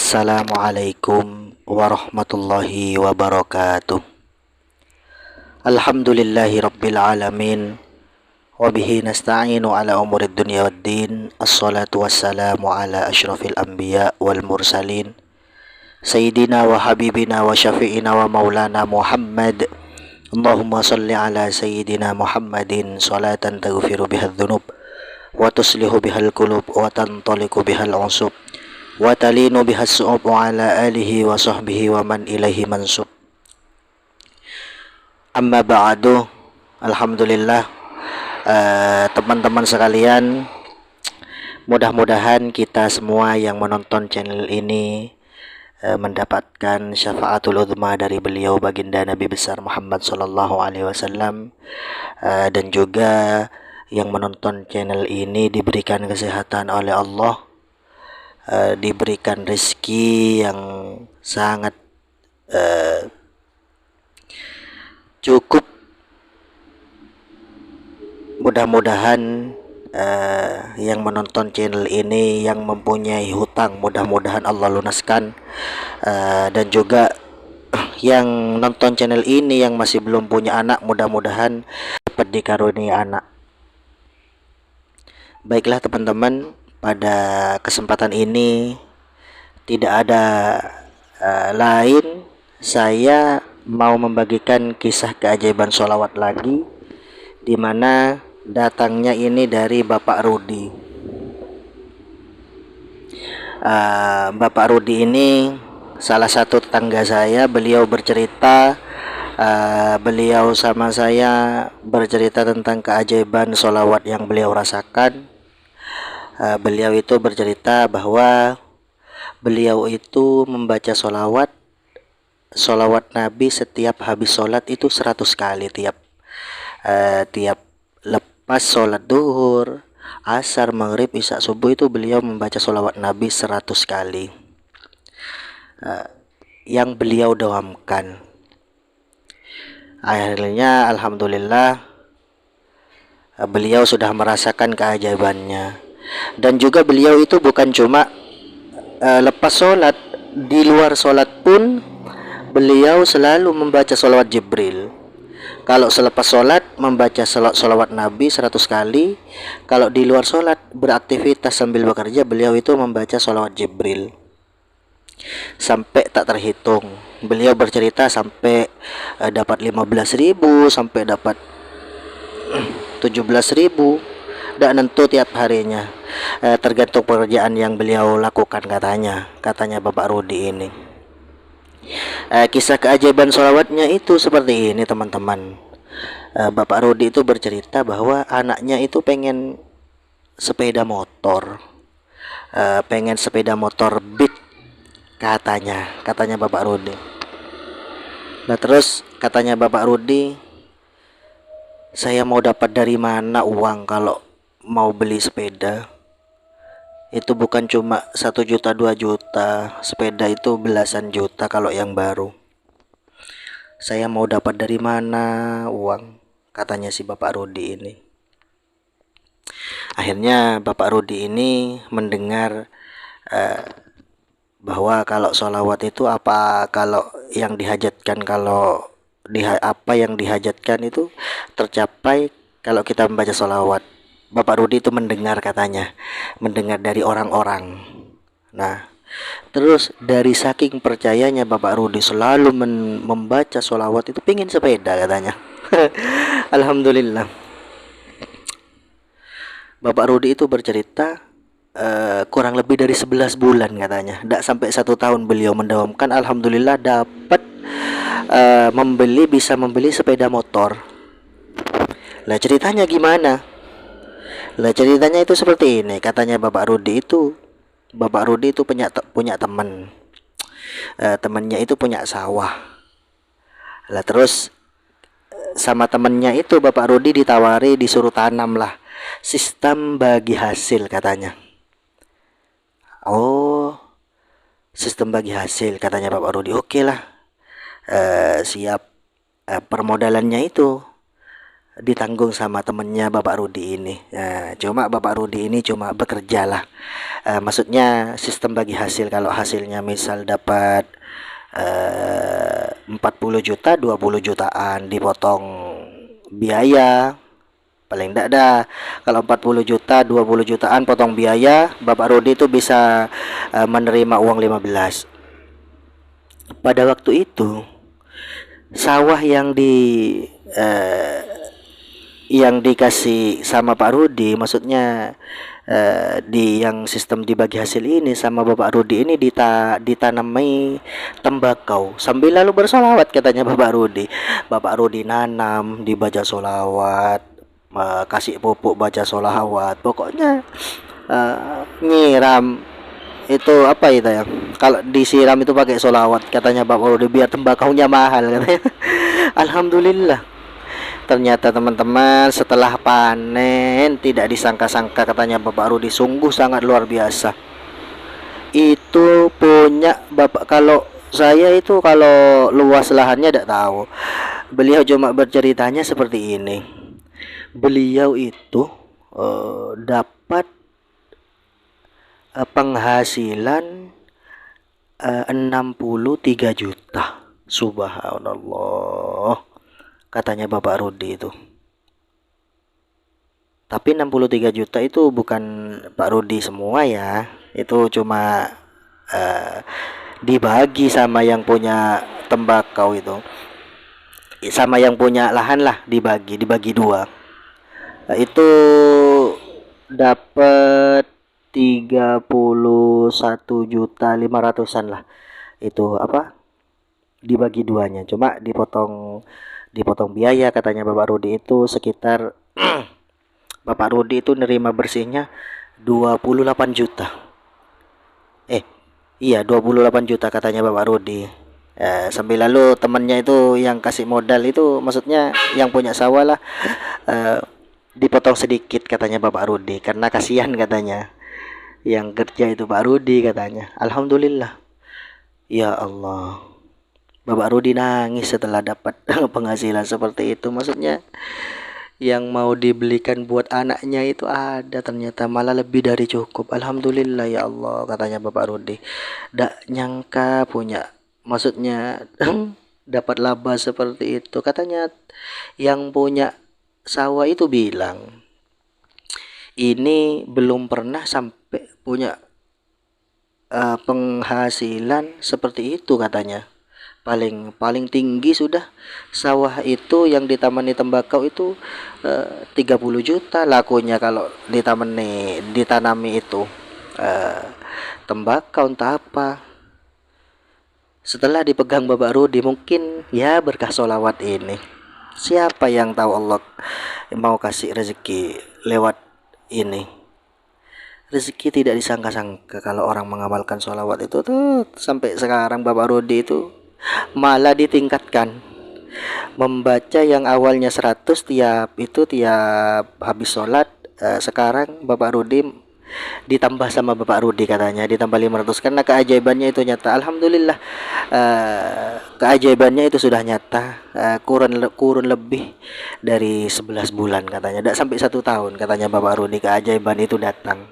Assalamualaikum warahmatullahi wabarakatuh. Alhamdulillahi rabbil alamin. Wabihi nasta'inu ala umurid dunya waddin. Assalatu wassalamu ala ashrafil anbiya wal mursalin, Sayyidina wa habibina wa syafi'ina wa maulana Muhammad. Allahumma salli ala Sayyidina Muhammadin salatan taghfiru bihal dhunub wa tuslihu bihal qulub wa tantaliku bihal usub wa talinu bihas su'ub wa ala alihi wa sahbihi wa man ilaihi mansub. Amma ba'du. Alhamdulillah, teman-teman sekalian, mudah-mudahan kita semua yang menonton channel ini mendapatkan syafaatul uzma dari beliau baginda Nabi besar Muhammad sallallahu alaihi wasallam, dan juga yang menonton channel ini diberikan kesehatan oleh Allah, diberikan rezeki yang sangat cukup. Mudah-mudahan yang menonton channel ini yang mempunyai hutang, mudah-mudahan Allah lunaskan, dan juga yang nonton channel ini yang masih belum punya anak, mudah-mudahan dapat dikaruniai anak. Baiklah teman-teman, pada kesempatan ini tidak ada lain, saya mau membagikan kisah keajaiban sholawat lagi, di mana datangnya ini dari Bapak Rudi. Bapak Rudi ini salah satu tetangga saya. Beliau bercerita, beliau sama saya bercerita tentang keajaiban sholawat yang beliau rasakan. Beliau itu bercerita bahwa beliau itu membaca sholawat Nabi setiap habis sholat itu 100 kali, tiap lepas sholat duhur, asar, maghrib, isya, subuh itu beliau membaca sholawat Nabi 100 kali yang beliau dawamkan. Akhirnya alhamdulillah beliau sudah merasakan keajaibannya. Dan juga beliau itu bukan cuma lepas sholat, di luar sholat pun beliau selalu membaca sholawat Jibril. Kalau selepas sholat membaca sholawat Nabi 100 kali. Kalau di luar sholat beraktivitas sambil bekerja, beliau itu membaca sholawat Jibril sampai tak terhitung. Beliau bercerita sampai dapat 15.000, sampai dapat 17.000, tidak nentu tiap harinya, tergantung pekerjaan yang beliau lakukan, katanya Bapak Rudi ini. Kisah keajaiban sholawatnya itu seperti ini teman-teman. Bapak Rudi itu bercerita bahwa anaknya itu pengen sepeda motor, beat, katanya Bapak Rudi. Nah terus katanya Bapak Rudi, saya mau dapat dari mana uang kalau mau beli sepeda? Itu bukan cuma 1 juta 2 juta, sepeda itu belasan juta kalau yang baru. Saya mau dapat dari mana uang, katanya si Bapak Rudi ini. Akhirnya Bapak Rudi ini mendengar bahwa kalau sholawat itu apa yang dihajatkan itu tercapai kalau kita membaca sholawat. Bapak Rudi itu mendengar dari orang-orang. Nah terus dari saking percayanya Bapak Rudi selalu membaca sholawat itu, pingin sepeda katanya. Alhamdulillah. Bapak Rudi itu bercerita kurang lebih dari 11 bulan katanya, tidak sampai 1 tahun beliau mendawamkan. Alhamdulillah dapat bisa membeli sepeda motor. Lah ceritanya gimana? Ceritanya itu seperti ini, katanya Bapak Rudi itu punya teman, temannya itu punya sawah. Lah terus sama temannya itu Bapak Rudi disuruh tanam lah, sistem bagi hasil katanya. Oh, sistem bagi hasil, katanya Bapak Rudi. Oke lah, siap. Permodalannya itu ditanggung sama temennya Bapak Rudi ini. Nah, cuma Bapak Rudi ini cuma bekerja lah. Maksudnya sistem bagi hasil. Kalau hasilnya misal dapat 40 juta, 20 jutaan dipotong biaya. Paling enggak dah, kalau 40 juta, 20 jutaan potong biaya, Bapak Rudi itu bisa menerima uang 15. Pada waktu itu sawah eh, yang dikasih sama Pak Rudi, maksudnya di yang sistem dibagi hasil ini sama Bapak Rudi ini ditanami tembakau sambil lalu bersolawat katanya Bapak Rudi. Bapak Rudi nanam dibaca solawat, kasih pupuk baca solawat, pokoknya nyiram itu apa itu ya, kalau disiram itu pakai solawat katanya Bapak Rudi biar tembakaunya mahal katanya. Alhamdulillah. Ternyata teman-teman setelah panen tidak disangka-sangka katanya Bapak Rudi sungguh sangat luar biasa. Itu punya Bapak, kalau saya itu kalau luas lahannya tidak tahu. Beliau cuma berceritanya seperti ini. Beliau itu dapat penghasilan 63 juta. Subhanallah, katanya Bapak Rudi itu. Tapi 63 juta itu bukan Pak Rudi semua ya. Itu cuma eh, dibagi sama yang punya tembakau itu. Sama yang punya lahan lah, dibagi dua. Itu dapat 31 juta 500-an lah. Itu apa? Dibagi duanya. Cuma dipotong biaya katanya Bapak Rudi itu sekitar Bapak Rudi itu nerima bersihnya 28 juta. Iya, 28 juta katanya Bapak Rudi. Sambil lalu temannya itu yang kasih modal itu, maksudnya yang punya sawah lah, eh, dipotong sedikit katanya Bapak Rudi karena kasihan katanya yang kerja itu Pak Rudi katanya. Alhamdulillah. Ya Allah. Bapak Rudi nangis setelah dapat penghasilan seperti itu. Maksudnya yang mau dibelikan buat anaknya itu ada, ternyata malah lebih dari cukup. Alhamdulillah ya Allah katanya Bapak Rudi. Nggak nyangka punya, maksudnya dapat laba seperti itu. Katanya yang punya sawah itu bilang ini belum pernah sampai punya penghasilan seperti itu katanya. Paling paling tinggi sudah sawah itu yang ditamani tembakau itu 30 juta lakunya kalau ditanami itu eh, tembakau entah apa. Setelah dipegang Bapak Rudi, mungkin ya berkah solawat ini, siapa yang tahu Allah mau kasih rezeki lewat ini. Rezeki tidak disangka-sangka kalau orang mengamalkan sholawat itu tuh. Sampai sekarang Bapak Rudi itu malah ditingkatkan, membaca yang awalnya 100 tiap habis sholat. Sekarang Bapak Rudi ditambah sama Bapak Rudi katanya ditambah 500 karena keajaibannya itu nyata. Alhamdulillah, keajaibannya itu sudah nyata. Kurun lebih dari 11 bulan katanya, tidak sampai 1 tahun katanya Bapak Rudi keajaiban itu datang.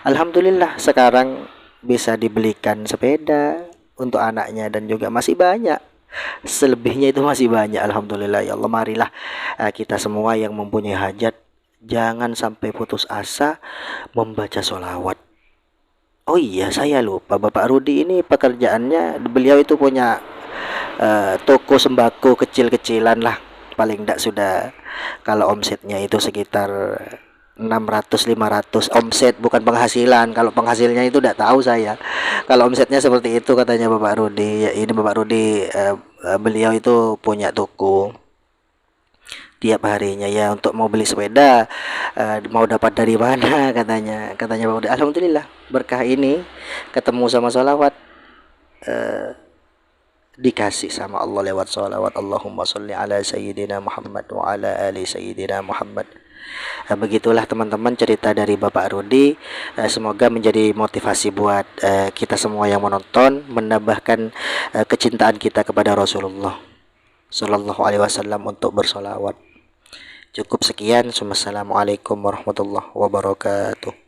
Alhamdulillah sekarang bisa dibelikan sepeda untuk anaknya dan juga masih banyak. Selebihnya itu masih banyak. Alhamdulillah ya Allah. Marilah kita semua yang mempunyai hajat jangan sampai putus asa membaca sholawat. Oh iya, saya lupa, Bapak Rudi ini pekerjaannya, beliau itu punya toko sembako kecil-kecilan lah. Paling tidak sudah, kalau omsetnya itu sekitar 600-500 omset, bukan penghasilan. Kalau penghasilannya itu tidak tahu saya. Kalau omsetnya seperti itu katanya Bapak Rudi. Ya, ini Bapak Rudi, beliau itu punya toko tiap harinya ya. Untuk mau beli sepeda, mau dapat dari mana katanya Bapak Rudi. Alhamdulillah berkah ini ketemu sama sholawat, dikasih sama Allah lewat sholawat. Allahumma sholli ala sayyidina Muhammad wa ala ali sayyidina Muhammad. Begitulah teman-teman cerita dari Bapak Rudi. Semoga menjadi motivasi buat kita semua yang menonton, menambahkan kecintaan kita kepada Rasulullah Sallallahu Alaihi Wasallam untuk bersolawat. Cukup sekian. Wassalamualaikum warahmatullahi wabarakatuh.